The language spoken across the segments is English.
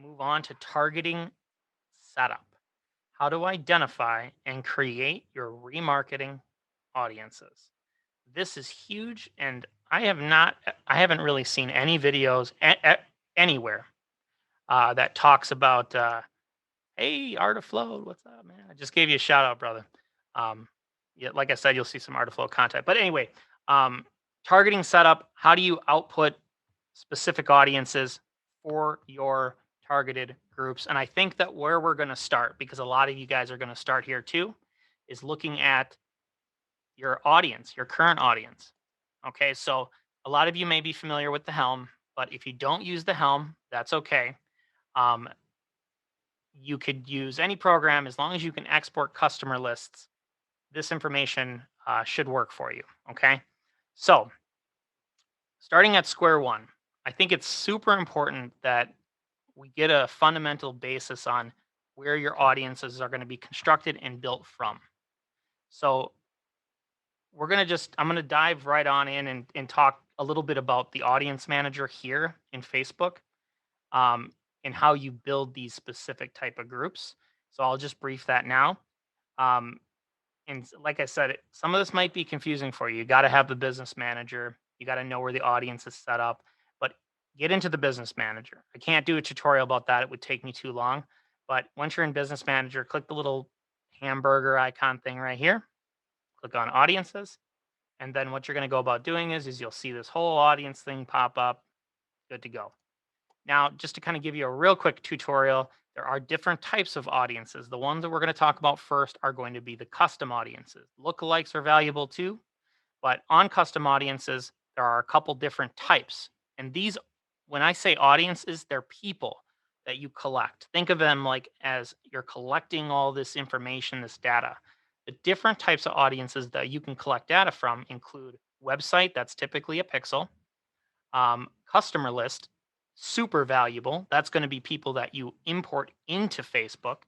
move on to targeting setup. How to identify and create your remarketing audiences. This is huge, and I haven't really seen any videos anywhere that talks about, hey, Art of Flow, what's up, man? I just gave you a shout out, brother. Um, yeah, like I said, you'll see some Art of Flow content. But anyway, um, targeting setup. How do you output specific audiences for your targeted groups? And I think that where we're going to start, because a lot of you guys are going to start here too, is looking at your audience, your current audience. Okay, so a lot of you may be familiar with the Helm, but if you don't use the Helm, that's okay. Um, you could use any program as long as you can export customer lists. This information should work for you. Okay, so starting at square one, I think it's super important that we get a fundamental basis on where your audiences are going to be constructed and built from. So I'm going to dive right on in and talk a little bit about the audience manager here in Facebook, um, and how you build these specific type of groups. So I'll just brief that now. Um, and like I said, some of this might be confusing for you. You got to have the business manager. You got to know where the audience is set up. But get into the business manager. I can't do a tutorial about that. It would take me too long. But once you're in business manager, click the little hamburger icon thing right here. Click on audiences. And then what you're going to go about doing is you'll see this whole audience thing pop up. Good to go. Now, just to kind of give you a real quick tutorial, there are different types of audiences. The ones that we're going to talk about first are going to be the custom audiences. Lookalikes are valuable too, but on custom audiences, there are a couple different types. And these, when I say audiences, they're people that you collect. Think of them like as you're collecting all this information, this data. The different types of audiences that you can collect data from include website, that's typically a pixel, customer list, super valuable. That's going to be people that you import into Facebook.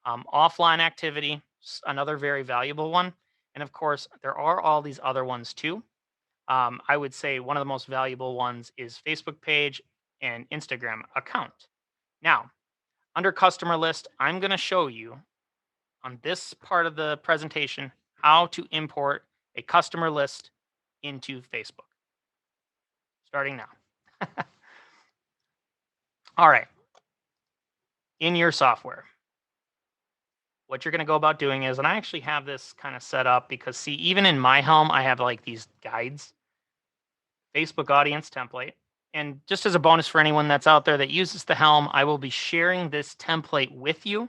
Offline activity, another very valuable one. And of course, there are all these other ones too. I would say one of the most valuable ones is Facebook page and Instagram account. Now, under customer list, I'm going to show you on this part of the presentation how to import a customer list into Facebook. Starting now. All right. In your software, what you're going to go about doing is, and I actually have this kind of set up because, see, even in my Helm, I have like these guides, Facebook audience template. And just as a bonus for anyone that's out there that uses the Helm, I will be sharing this template with you.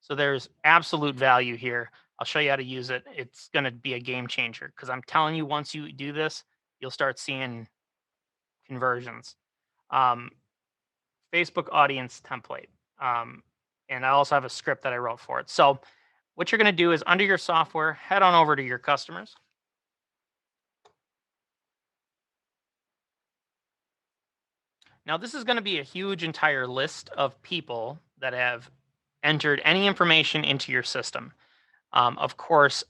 So there's absolute value here. I'll show you how to use it. It's going to be a game changer because I'm telling you, once you do this, you'll start seeing conversions. Um, Facebook audience template. And I also have a script that I wrote for it. So what you're going to do is under your software, head on over to your customers. Now, this is going to be a huge entire list of people that have entered any information into your system. Of course,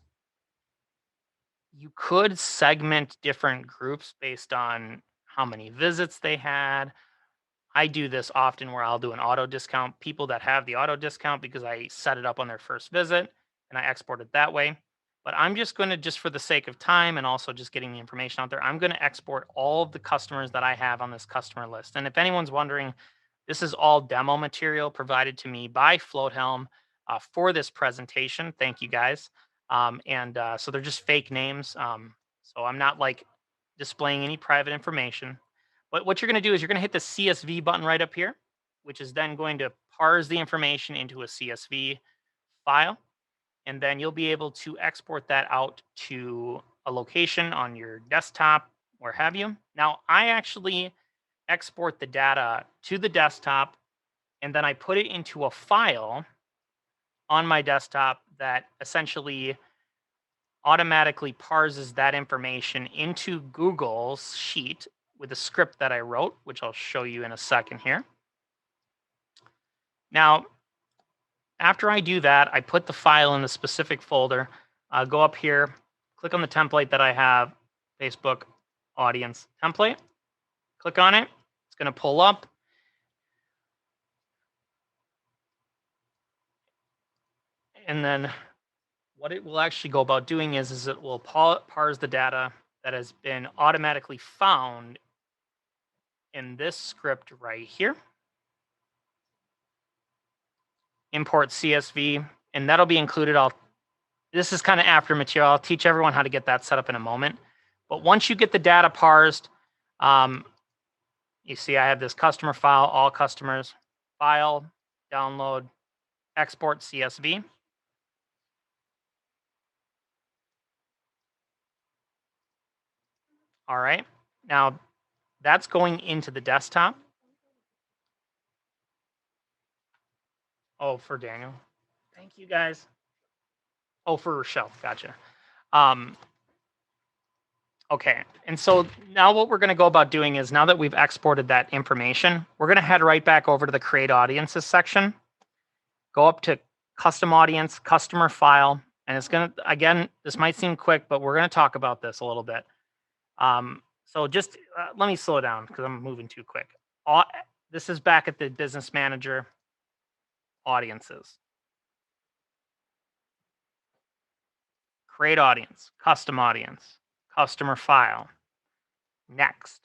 you could segment different groups based on how many visits they had. I do this often where I'll do an auto discount, people that have the auto discount because I set it up on their first visit and I export it that way. But I'm just going to, just for the sake of time and also just getting the information out there, I'm going to export all of the customers that I have on this customer list. And if anyone's wondering, this is all demo material provided to me by FloatHelm for this presentation. Thank you guys. So they're just fake names. So I'm not like displaying any private information. But what you're going to do is you're going to hit the CSV button right up here, which is then going to parse the information into a CSV file. And then you'll be able to export that out to a location on your desktop, where have you. Now, I actually export the data to the desktop, and then I put it into a file on my desktop that essentially automatically parses that information into Google's sheet with a script that I wrote, which I'll show you in a second here. Now, after I do that, I put the file in the specific folder. Go up here, click on the template that I have, Facebook audience template. Click on it. It's going to pull up. And then what it will actually go about doing is it will parse the data that has been automatically found in this script right here, import CSV, and that'll be included. This is kind of after material. I'll teach everyone how to get that set up in a moment. But once you get the data parsed, you see I have this customer file, all customers, file, download, export CSV. All right. Now that's going into the desktop. Oh, for Daniel. Thank you guys. Oh, for Rochelle. Gotcha. Um, okay. And so now what we're going to go about doing is now that we've exported that information, we're going to head right back over to the create audiences section, go up to custom audience, customer file. And it's going to, again, this might seem quick, but we're going to talk about this a little bit. So just let me slow down because I'm moving too quick. This is back at the business manager audiences. Create audience, custom audience, customer file. Next.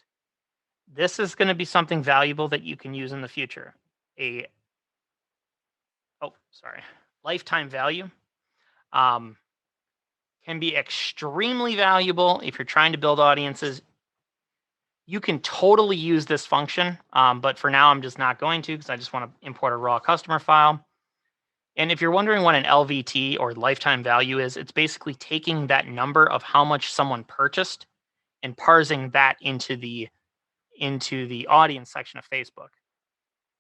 This is going to be something valuable that you can use in the future. Lifetime value can be extremely valuable if you're trying to build audiences. You can totally use this function, but for now, I'm just not going to because I just want to import a raw customer file. And if you're wondering what an LVT or lifetime value is, it's basically taking that number of how much someone purchased and parsing that into the audience section of Facebook.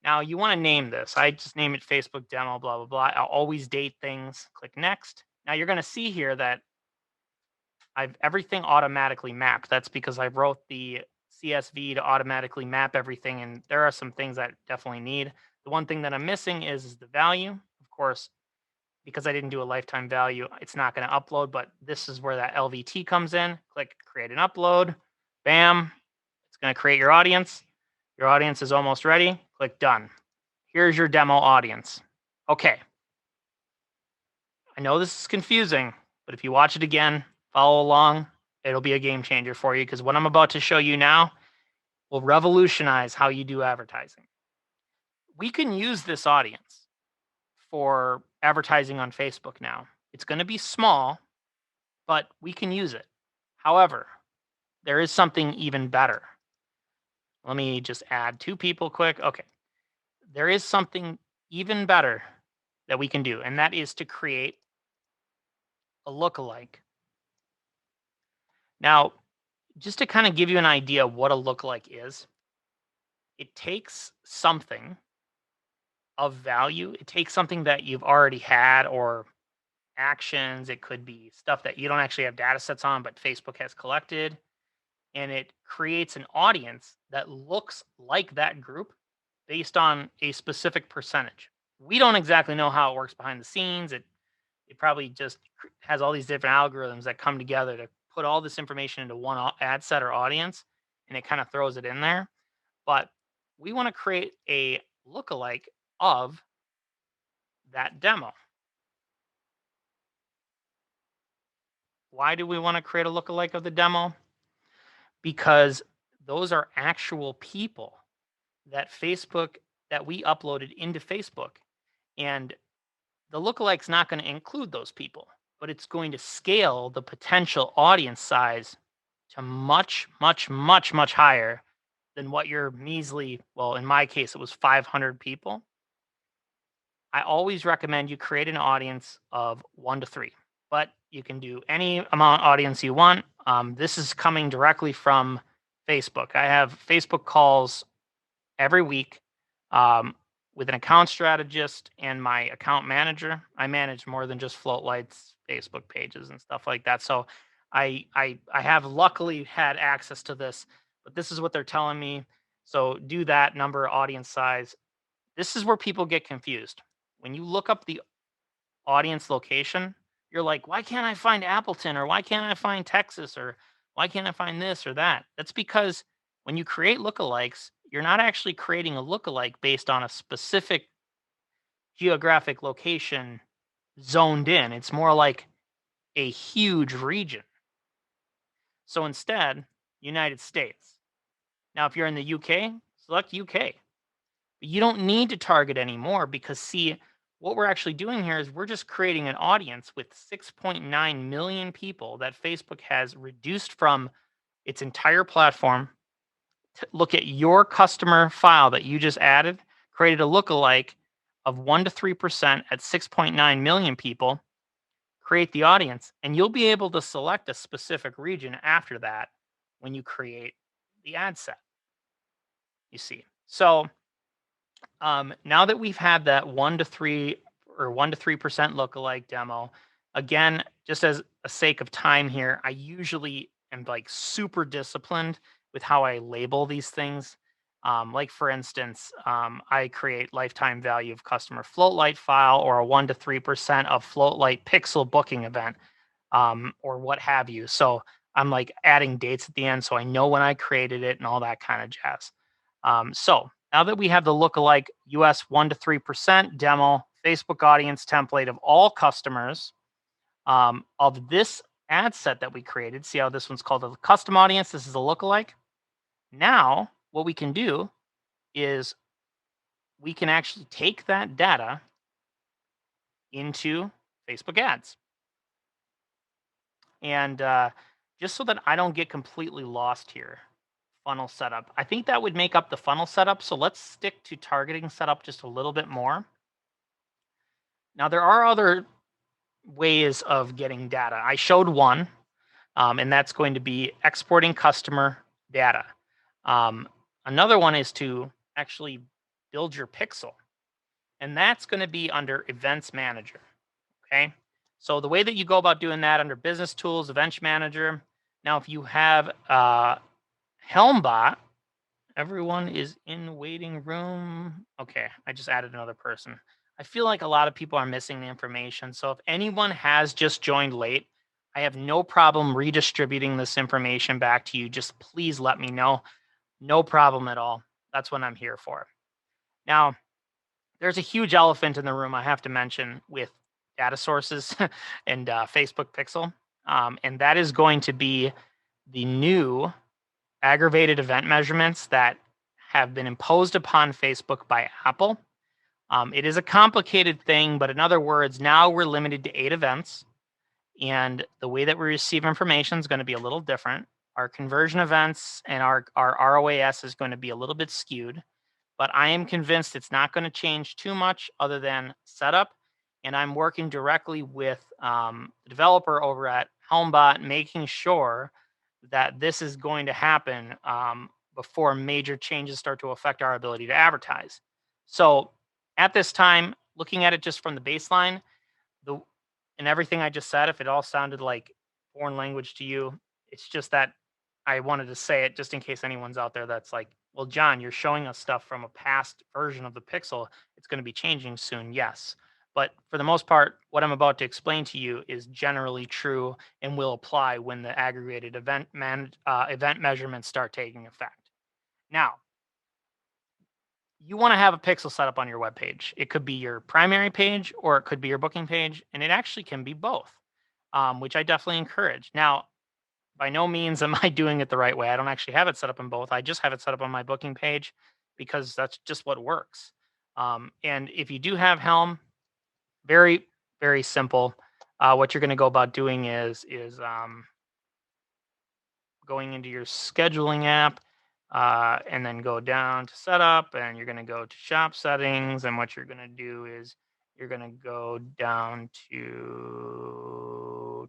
Now you want to name this. I just name it Facebook demo, blah, blah, blah. I'll always date things. Click next. Now you're going to see here that I've everything automatically mapped. That's because I wrote the CSV to automatically map everything. And there are some things that definitely need. The one thing that I'm missing is the value. Of course, because I didn't do a lifetime value, it's not going to upload, but this is where that LVT comes in. Click create an upload. Bam. It's going to create your audience. Your audience is almost ready. Click done. Here's your demo audience. Okay. I know this is confusing, but if you watch it again, follow along, it'll be a game changer for you because what I'm about to show you now will revolutionize how you do advertising. We can use this audience for advertising on Facebook now. It's going to be small, but we can use it. However, there is something even better. Let me just add 2 people quick. Okay. There is something even better that we can do, and that is to create a lookalike. Now, just to kind of give you an idea of what a lookalike is, it takes something of value. It takes something that you've already had or actions. It could be stuff that you don't actually have data sets on, but Facebook has collected. And it creates an audience that looks like that group based on a specific percentage. We don't exactly know how it works behind the scenes. It probably just has all these different algorithms that come together to put all this information into one ad set or audience, and it kind of throws it in there. But we want to create a lookalike of that demo. Why do we want to create a lookalike of the demo? Because those are actual people that we uploaded into Facebook. And the lookalike's not going to include those people, but it's going to scale the potential audience size to much, much, much, much higher than what your measly, well, in my case, it was 500 people. I always recommend you create an audience of 1 to 3, but you can do any amount audience you want. This is coming directly from Facebook. I have Facebook calls every week with an account strategist and my account manager. I manage more than just Floatlight's Facebook pages and stuff like that. So I have luckily had access to this, but this is what they're telling me. So do that number, audience size. This is where people get confused. When you look up the audience location, you're like, why can't I find Appleton, or why can't I find Texas, or why can't I find this or that? That's because when you create lookalikes, you're not actually creating a lookalike based on a specific geographic location zoned in. It's more like a huge region. So instead, United States. Now, if you're in the UK, select UK. But you don't need to target anymore because, see, what we're actually doing here is we're just creating an audience with 6.9 million people that Facebook has reduced from its entire platform. Look at your customer file that you just added, created a lookalike of 1 to 3% at 6.9 million people, create the audience, and you'll be able to select a specific region after that when you create the ad set, you see. So now that we've had that 1 to 3% lookalike demo, again, just as a sake of time here, I usually am like super disciplined with how I label these things. Like for instance, I create lifetime value of customer floatlight file or a 1 to 3% of floatlight pixel booking event, or what have you. So I'm like adding dates at the end so I know when I created it and all that kind of jazz. So now that we have the lookalike US 1 to 3% demo Facebook audience template of all customers of this ad set that we created, see how this one's called a custom audience. This is a lookalike. Now, what we can do is we can actually take that data into Facebook ads. And just so that I don't get completely lost here, funnel setup. I think that would make up the funnel setup. So let's stick to targeting setup just a little bit more. Now, there are other ways of getting data. I showed one, and that's going to be exporting customer data. Another one is to actually build your pixel, and that's going to be under Events Manager. Okay. So the way that you go about doing that under Business Tools, Events Manager. Now, if you have Helmbot, everyone is in waiting room. Okay, I just added another person. I feel like a lot of people are missing the information. So if anyone has just joined late, I have no problem redistributing this information back to you. Just please let me know. No problem at all. That's what I'm here for. Now, there's a huge elephant in the room I have to mention with data sources and Facebook Pixel. And that is going to be the new aggravated event measurements that have been imposed upon Facebook by Apple. It is a complicated thing, but in other words, now we're limited to 8 events, and the way that we receive information is going to be a little different. Our conversion events and our ROAS is going to be a little bit skewed, but I am convinced it's not going to change too much other than setup. And I'm working directly with the developer over at Helmbot, making sure that this is going to happen before major changes start to affect our ability to advertise. So at this time, looking at it just from the baseline, the and everything I just said, if it all sounded like foreign language to you, it's just that I wanted to say it just in case anyone's out there that's like, well, John, you're showing us stuff from a past version of the Pixel. It's going to be changing soon. Yes. But for the most part, what I'm about to explain to you is generally true and will apply when the aggregated event measurements start taking effect. Now, you want to have a pixel set up on your web page. It could be your primary page or it could be your booking page, and it actually can be both, which I definitely encourage. Now, by no means am I doing it the right way. I don't actually have it set up in both. I just have it set up on my booking page because that's just what works. And if you do have Helm, very, very simple. What you're going to go about doing is going into your scheduling app, and then go down to setup, and you're going to go to shop settings. And what you're going to do is you're going to go down to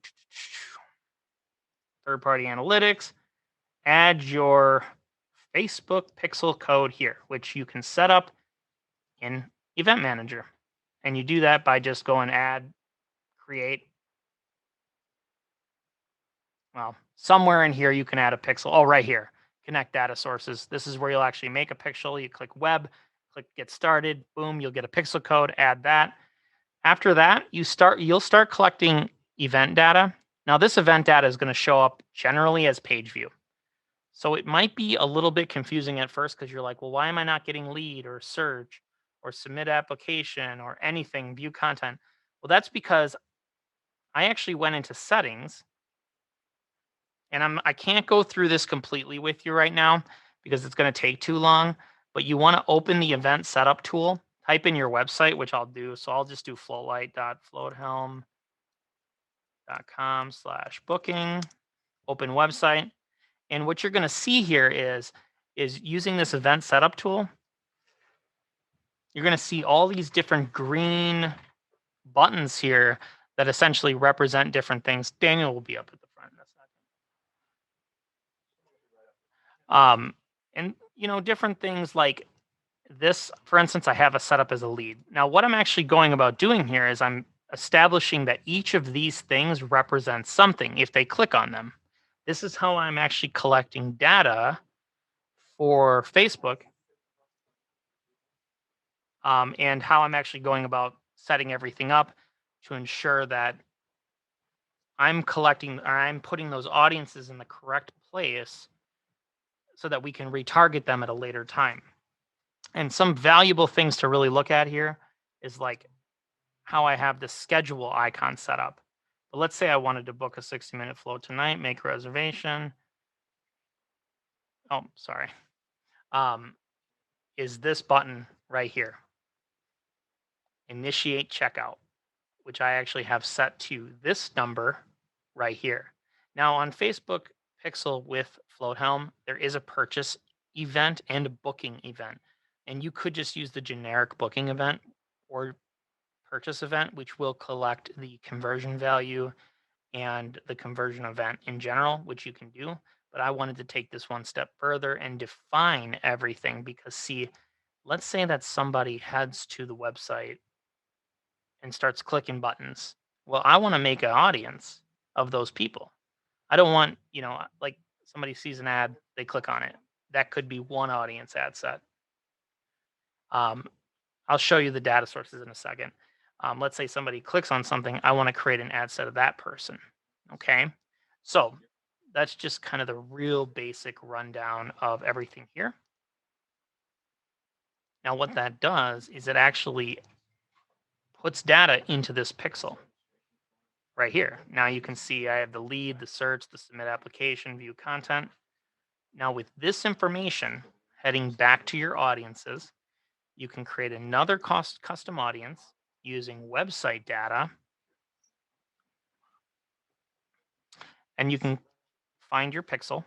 third party analytics, add your Facebook pixel code here, which you can set up in Event Manager. And you do that by just going add, create. Well, somewhere in here you can add a pixel. Oh, right here, connect data sources. This is where you'll actually make a pixel. You click web, click get started, boom, you'll get a pixel code, add that. After that, you'll start collecting event data. Now this event data is going to show up generally as page view. So it might be a little bit confusing at first because you're like, well, why am I not getting lead or search or submit application or anything, view content? Well, that's because I actually went into settings, and I can't go through this completely with you right now because it's going to take too long, but you want to open the event setup tool, type in your website, which I'll do. So I'll just do floatlight.floathelm.com/booking, open website. And what you're going to see here is using this event setup tool, you're going to see all these different green buttons here that essentially represent different things. Daniel will be up at the front in a second. And different things like this, for instance, I have a setup as a lead. Now, what I'm actually going about doing here is I'm establishing that each of these things represents something if they click on them. This is how I'm actually collecting data for Facebook, and how I'm actually going about setting everything up to ensure that I'm collecting or I'm putting those audiences in the correct place so that we can retarget them at a later time. And some valuable things to really look at here is like how I have the schedule icon set up. But let's say I wanted to book a 60-minute float tonight, make a reservation. Oh, sorry. Um, is this button right here, initiate checkout, which I actually have set to this number right here. Now on Facebook Pixel with Float Helm, there is a purchase event and a booking event. And you could just use the generic booking event or purchase event, which will collect the conversion value and the conversion event in general, which you can do. But I wanted to take this one step further and define everything because, see, let's say that somebody heads to the website and starts clicking buttons. Well, I want to make an audience of those people. I don't want, like somebody sees an ad, they click on it. That could be one audience ad set. Um, I'll show you the data sources in a second. Let's say somebody clicks on something. I want to create an ad set of that person. Okay. So that's just kind of the real basic rundown of everything here. Now, what that does is it actually puts data into this pixel right here. Now you can see I have the lead, the search, the submit application, view content. Now, with this information heading back to your audiences, you can create another custom audience using website data, and you can find your pixel.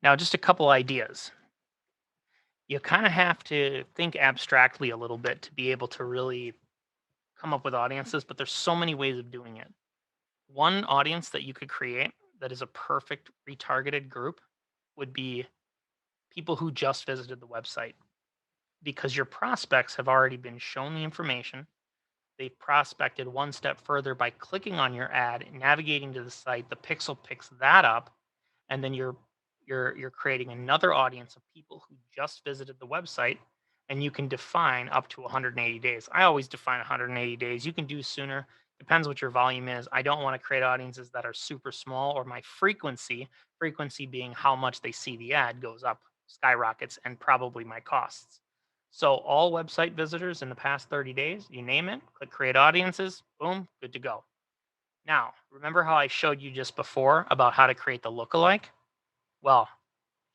Now, just a couple ideas. You kind of have to think abstractly a little bit to be able to really come up with audiences, but there's so many ways of doing it. One audience that you could create that is a perfect retargeted group would be people who just visited the website because your prospects have already been shown the information. They've prospected one step further by clicking on your ad, navigating to the site. The pixel picks that up, and then you're creating another audience of people who just visited the website, and you can define up to 180 days. I always define 180 days. You can do sooner. Depends what your volume is. I don't want to create audiences that are super small, or my frequency being how much they see the ad goes up, skyrockets, and probably my costs. So all website visitors in the past 30 days, you name it, click create audiences, boom, good to go. Now, remember how I showed you just before about how to create the lookalike? Well,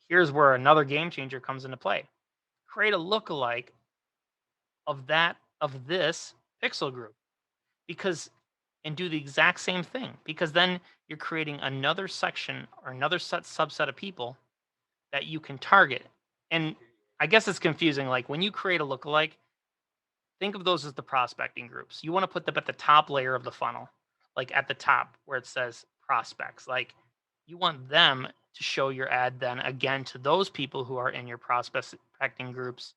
here's where another game changer comes into play. Create a lookalike of this pixel group because and do the exact same thing because then you're creating another section or another subset of people that you can target. And I guess it's confusing. Like when you create a lookalike, think of those as the prospecting groups. You want to put them at the top layer of the funnel, like at the top where it says prospects. Like you want them to show your ad then again to those people who are in your prospecting groups,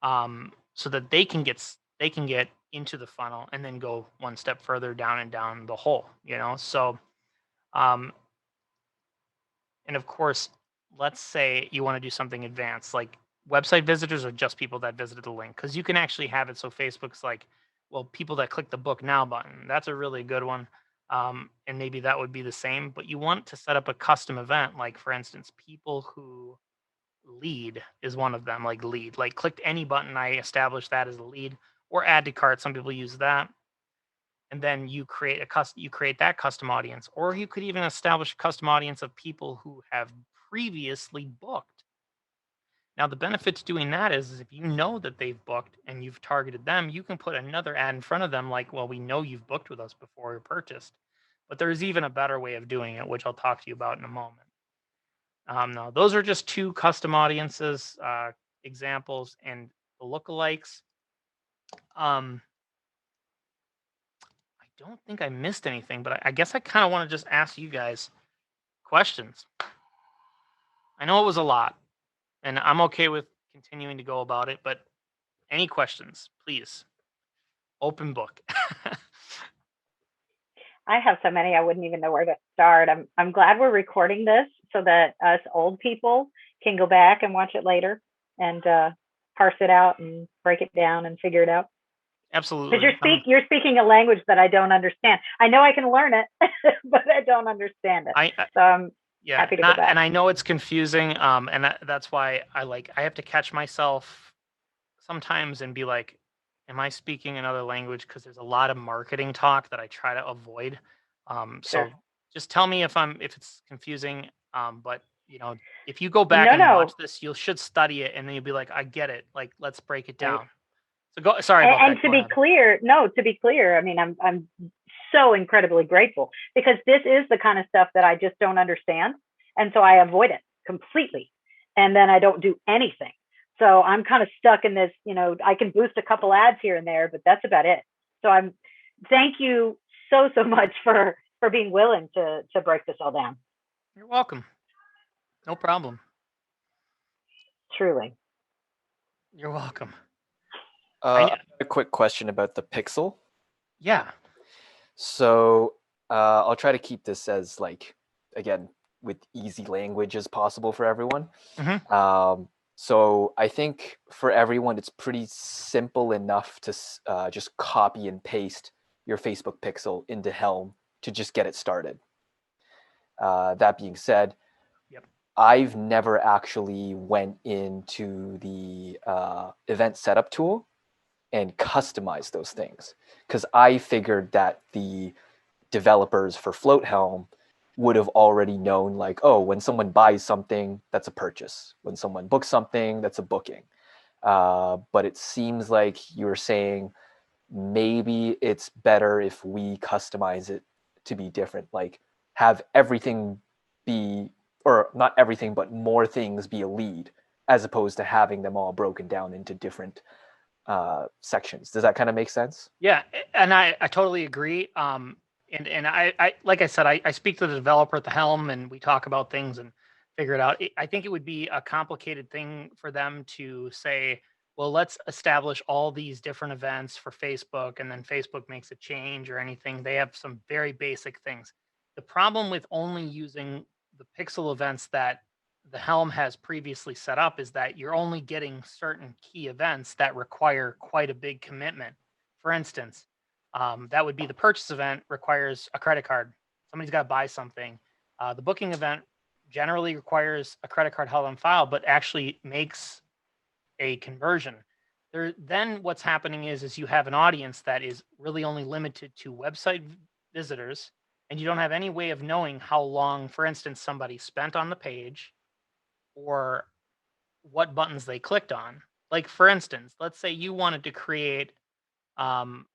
so that they can get into the funnel and then go one step further down and down the hole. So um, and of course, let's say you want to do something advanced, like website visitors are just people that visited the link, because you can actually have it so Facebook's like, well, people that click the book now button. That's a really good one. And maybe that would be the same, but you want to set up a custom event, like for instance, people who lead is one of them, like lead, like clicked any button, I established that as a lead, or add to cart. Some people use that. and then you create that custom audience, or you could even establish a custom audience of people who have previously booked. Now, the benefit to doing that is if you know that they've booked and you've targeted them, you can put another ad in front of them like, well, we know you've booked with us before or purchased. But there's even a better way of doing it, which I'll talk to you about in a moment. No, those are just two custom audiences examples, and the lookalikes. Um, I don't think I missed anything, but I guess I kind of want to just ask you guys questions. I know it was a lot, and I'm okay with continuing to go about it, but any questions, please? Open book. I have so many I wouldn't even know where to start. I'm glad we're recording this so that us old people can go back and watch it later and parse it out and break it down and figure it out. Because Absolutely. you're speaking a language that I don't understand. I know I can learn it, but I don't understand it. So I'm Yeah, happy to go back. and I know it's confusing. And that's why I have to catch myself sometimes and be like, am I speaking another language? Because there's a lot of marketing talk that I try to avoid. Sure. So just tell me if it's confusing. But if you go back No, and watch no. this, you should study it, and then you'll be like, I get it. Like, let's break it Right. down. So go. Sorry about And that. to Go be ahead. clear, no, to be clear, I mean, I'm so incredibly grateful because this is the kind of stuff that I just don't understand, and so I avoid it completely, and then I don't do anything. So I'm kind of stuck in this. I can boost a couple ads here and there, but that's about it. So thank you so much for being willing to break this all down. You're welcome. No problem. Truly. You're welcome. I have a quick question about the pixel. Yeah. So I'll try to keep this as again, with easy language as possible for everyone. Mm-hmm. So I think for everyone, it's pretty simple enough to just copy and paste your Facebook pixel into Helm to just get it started. That being said, Yep. I've never actually went into the event setup tool and customize those things because I figured that the developers for Float Helm would have already known oh, when someone buys something, that's a purchase. When someone books something, that's a booking. But it seems like you were saying maybe it's better if we customize it to be different, like have everything be, or not everything, but more things be a lead as opposed to having them all broken down into different sections. Does that kind of make sense? Yeah, and I totally agree. And I like I said, I speak to the developer at the helm, and we talk about things and figure it out. I think it would be a complicated thing for them to say, well, let's establish all these different events for Facebook, and then Facebook makes a change or anything. They have some very basic things. The problem with only using the pixel events that the helm has previously set up is that you're only getting certain key events that require quite a big commitment. For instance, that would be the purchase event requires a credit card. Somebody's got to buy something. The booking event generally requires a credit card held on file, but actually makes a conversion. Then what's happening is you have an audience that is really only limited to website visitors, and you don't have any way of knowing how long, for instance, somebody spent on the page or what buttons they clicked on. Like, for instance, let's say you wanted to create um,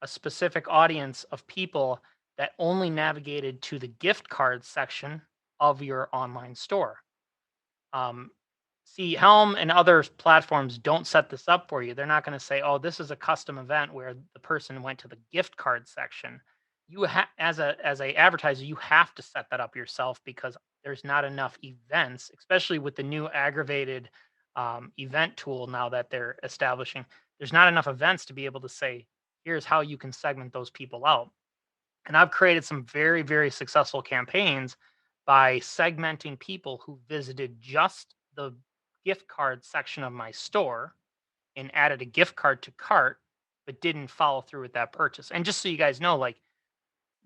a specific audience of people that only navigated to the gift card section of your online store. Um, See, Helm and other platforms don't set this up for you. They're not going to say, "Oh, this is a custom event where the person went to the gift card section." As a advertiser, you have to set that up yourself because there's not enough events, especially with the new aggravated event tool now that they're establishing. There's not enough events to be able to say, "Here's how you can segment those people out." And I've created some very, very successful campaigns by segmenting people who visited just the gift card section of my store and added a gift card to cart, but didn't follow through with that purchase. And just so you guys know, like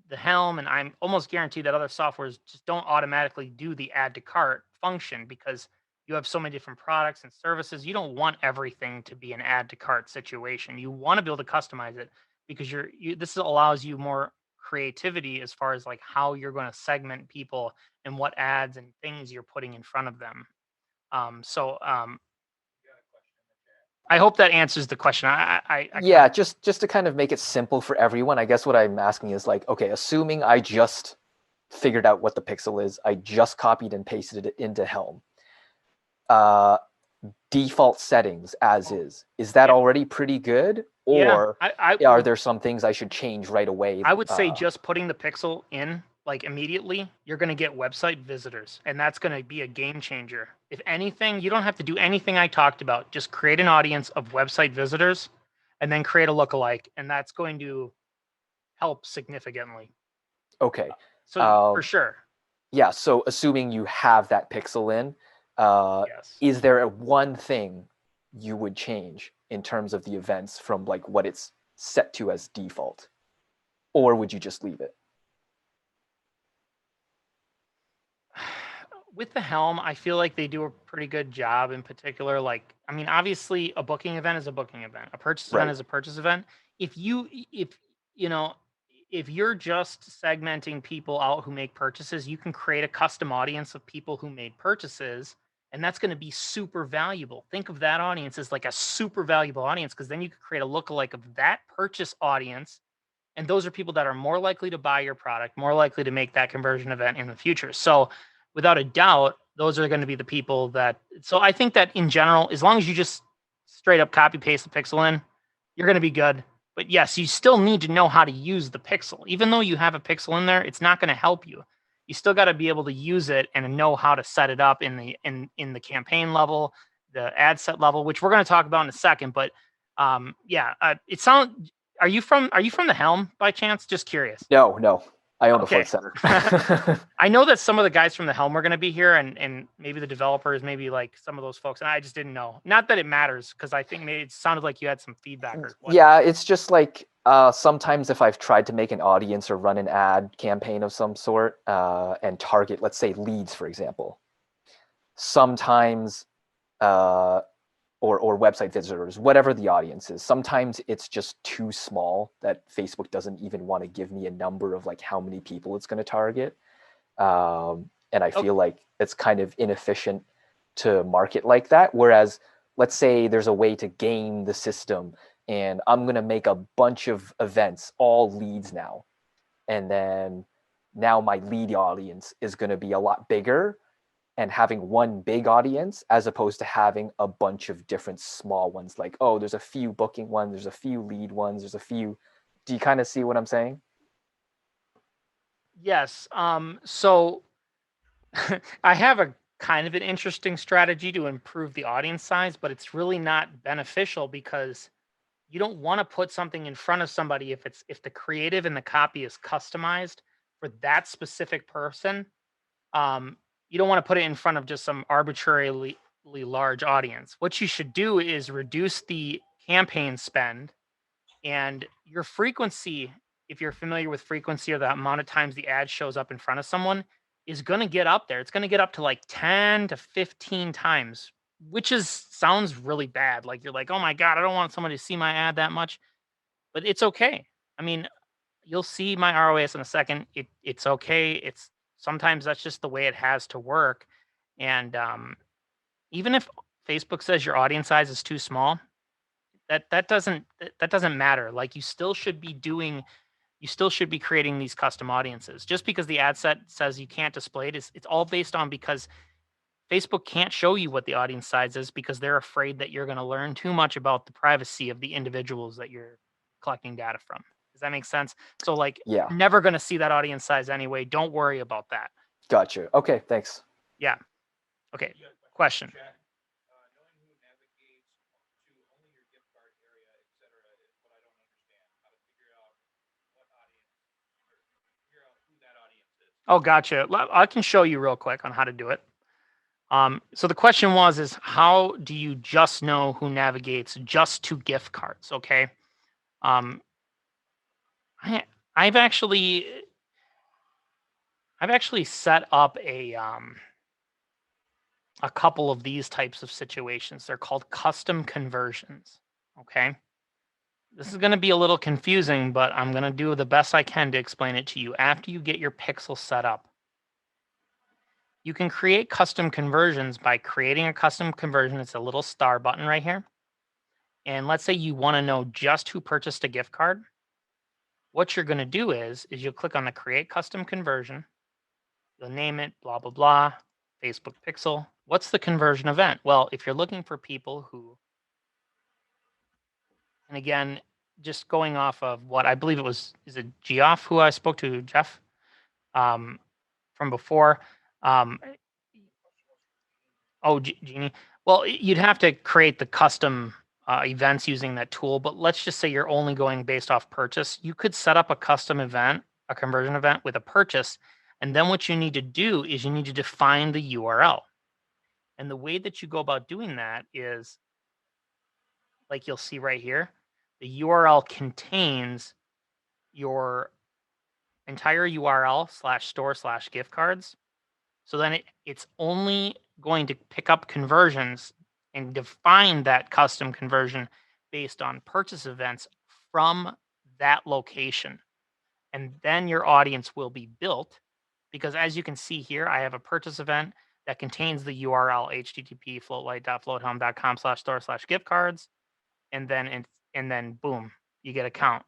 the Helm, and I'm almost guaranteed that other softwares just don't automatically do the add to cart function because you have so many different products and services. You don't want everything to be an add to cart situation. You want to be able to customize it. because this allows you more creativity as far as like how you're going to segment people and what ads and things you're putting in front of them. So I hope that answers the question. I kind Yeah, of, just to kind of make it simple for everyone, I guess what I'm asking is like, okay, assuming I just figured out what the pixel is, I just copied and pasted it into Helm. Uh, Default settings as is that yeah, already pretty good, yeah. or I are would there some things I should change right away? I would say just putting the pixel in like immediately, you're going to get website visitors, and that's going to be a game changer. If anything, you don't have to do anything I talked about. Just create an audience of website visitors and then create a lookalike, and that's going to help significantly. Okay. So for sure. Yeah, so assuming you have that pixel in, Yes. is there one thing you would change in terms of the events from like what it's set to as default? Or would you just leave it? With the Helm, I feel like they do a pretty good job in particular. Like, I mean, obviously a booking event is a booking event. A purchase event Right. is a purchase event. If you know, if you're just segmenting people out who make purchases, you can create a custom audience of people who made purchases, and that's going to be super valuable. Think of that audience as like a super valuable audience, because then you could create a lookalike of that purchase audience, and those are people that are more likely to buy your product, more likely to make that conversion event in the future. So without a doubt, those are going to be the people that, so I think that in general, as long as you just straight up copy paste the pixel in, you're going to be good. But yes, you still need to know how to use the pixel. Even though you have a pixel in there, it's not going to help you. You still got to be able to use it and know how to set it up in the campaign level, the ad set level, which we're going to talk about in a second. But it sounds. Are you from the Helm by chance? Just curious. No. I own a Okay. float center. I know that some of the guys from the Helm are going to be here, and maybe the developers, maybe like some of those folks, and I just didn't know. Not that it matters, because I think maybe it sounded like you had some feedback or whatnot. Yeah, it's just like sometimes if I've tried to make an audience or run an ad campaign of some sort and target, let's say, leads, for example, sometimes or website visitors, whatever the audience is, sometimes it's just too small that Facebook doesn't even want to give me a number of like how many people it's going to target. And I feel like it's kind of inefficient to market like that. Whereas, let's say there's a way to game the system, and I'm going to make a bunch of events, all leads now. And then now my lead audience is going to be a lot bigger, and having one big audience as opposed to having a bunch of different small ones. Like, oh, there's a few booking ones, there's a few lead ones, there's a few. Do you kind of see what I'm saying? Yes. So I have a kind of an interesting strategy to improve the audience size, but it's really not beneficial, because you don't want to put something in front of somebody if the creative and the copy is customized for that specific person. Um, you don't want to put it in front of just some arbitrarily large audience. What you should do is reduce the campaign spend and your frequency. If you're familiar with frequency, or the amount of times the ad shows up in front of someone, is going to get up there. It's going to get up to like 10 to 15 times, which is sounds really bad. Like you're like, oh my God, I don't want somebody to see my ad that much, but it's okay. I mean, you'll see my ROAS in a second. It's okay. It's sometimes that's just the way it has to work. And even if Facebook says your audience size is too small, that doesn't matter. Like you still should be creating these custom audiences. Just because the ad set says you can't display it, it's all based on, because Facebook can't show you what the audience size is, because they're afraid that you're going to learn too much about the privacy of the individuals that you're collecting data from. Does that make sense? So like Yeah, you're never going to see that audience size anyway. Don't worry about that. gotcha. Okay, thanks. Yeah. Okay. Question. Oh, gotcha. I can show you real quick on how to do it. So the question is how do you just know who navigates just to gift cards? Okay. Um, I, I've actually set up a couple of these types of situations. They're called custom conversions. Okay. This is going to be a little confusing, but I'm going to do the best I can to explain it to you. After you get your pixel set up, you can create custom conversions by creating a custom conversion. It's a little star button right here. And let's say you want to know just who purchased a gift card. What you're going to do is you'll click on the create custom conversion. You'll name it, blah, blah, blah, Facebook pixel. What's the conversion event? Well, if you're looking for people who, and again, just going off of what I believe it was, is it Geoff who I spoke to, Jeff, from before? Jeannie. Well, you'd have to create the custom events using that tool, but let's just say you're only going based off purchase. You could set up a custom event, a conversion event with a purchase, and then what you need to do is you need to define the URL. And the way that you go about doing that is, like you'll see right here, the URL contains your entire URL /store/gift cards. So then it's only going to pick up conversions and define that custom conversion based on purchase events from that location. And then your audience will be built, because as you can see here, I have a purchase event that contains the URL http://floatlight.floathome.com/store/gift cards. And then boom, you get a count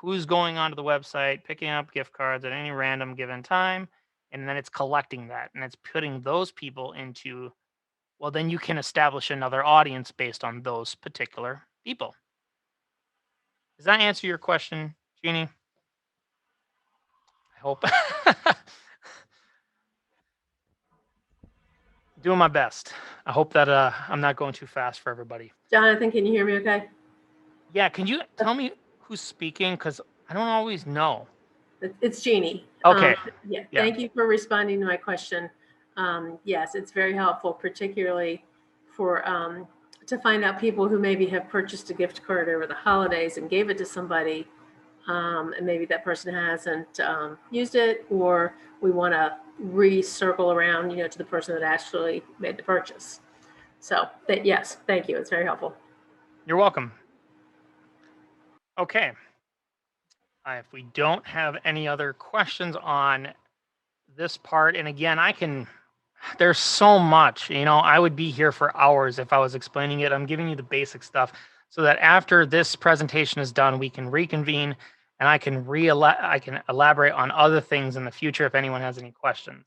who's going onto the website, picking up gift cards at any random given time. And then it's collecting that and it's putting those people into, well, then you can establish another audience based on those particular people. Does that answer your question, Jeannie? I hope. Doing my best. I hope that I'm not going too fast for everybody. Jonathan, can you hear me okay? Yeah, can you tell me who's speaking? Because I don't always know. It's Jeannie. Okay. Yeah, thank you for responding to my question. Yes, it's very helpful, particularly for to find out people who maybe have purchased a gift card over the holidays and gave it to somebody, and maybe that person hasn't used it, or we want to recircle around, to the person that actually made the purchase. So yes, thank you. It's very helpful. You're welcome. Okay. If we don't have any other questions on this part, and again, there's so much, I would be here for hours if I was explaining it. I'm giving you the basic stuff so that after this presentation is done, we can reconvene and I can elaborate on other things in the future if anyone has any questions.